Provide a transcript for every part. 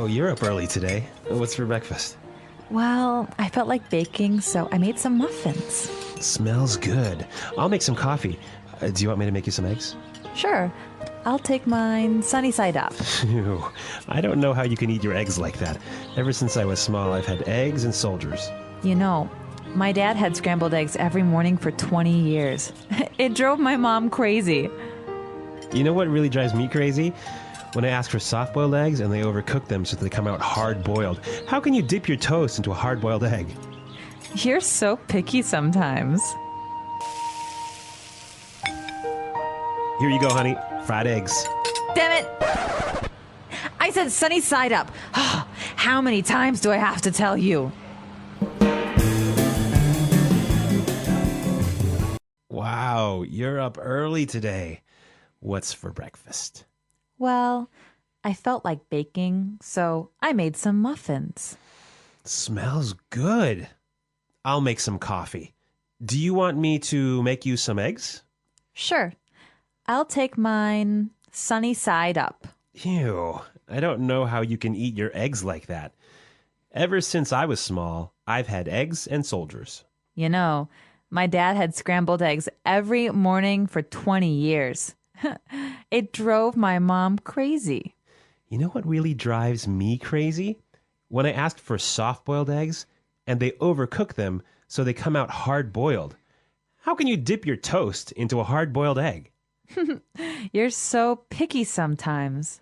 Wow, you're up early today. What's for breakfast? Well, I felt like baking, so I made some muffins. Smells good. I'll make some coffee. Do you want me to make you some eggs? Sure, I'll take mine sunny side up. Ew, I don't know how you can eat your eggs like that. Ever since I was small, I've had eggs and soldiers. You know, my dad had scrambled eggs every morning for 20 years. It drove my mom crazy. You know what really drives me crazy? When I ask for soft-boiled eggs and they overcook them so that they come out hard-boiled. How can you dip your toast into a hard-boiled egg? You're so picky sometimes. Here you go, honey. Fried eggs. Damn it! I said sunny side up. How many times do I have to tell you? Wow, you're up early today. What's for breakfast? Well, I felt like baking, so I made some muffins. Smells good. I'll make some coffee. Do you want me to make you some eggs? Sure, I'll take mine sunny side up. Ew, I don't know how you can eat your eggs like that. Ever since I was small, I've had eggs and soldiers. You know, my dad had scrambled eggs every morning for 20 years. It drove my mom crazy. You know what really drives me crazy? When I asked for soft-boiled eggs and they overcook them so they come out hard-boiled. How can you dip your toast into a hard-boiled egg? You're so picky sometimes.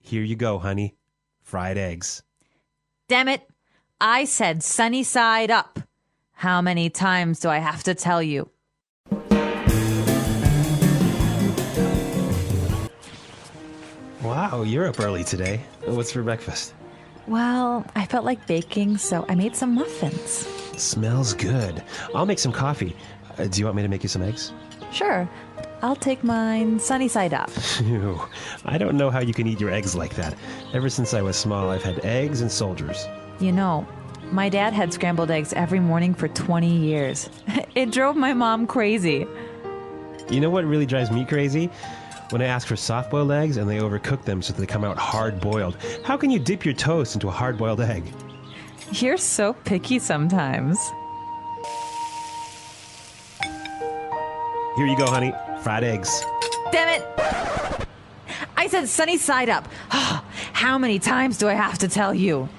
Here you go, honey. Fried eggs. Damn it! I said sunny side up. How many times do I have to tell you? Wow, you're up early today. What's for breakfast? Well, I felt like baking, so I made some muffins. Smells good. I'll make some coffee. Do you want me to make you some eggs? Sure, I'll take mine sunny side up. Ew, I don't know how you can eat your eggs like that. Ever since I was small, I've had eggs and soldiers. You know, my dad had scrambled eggs every morning for 20 years. It drove my mom crazy. You know what really drives me crazy? When I ask for soft-boiled eggs and they overcook them so that they come out hard-boiled. How can you dip your toast into a hard-boiled egg? You're so picky sometimes. Here you go, honey. Fried eggs. Damn it! I said sunny side up. How many times do I have to tell you?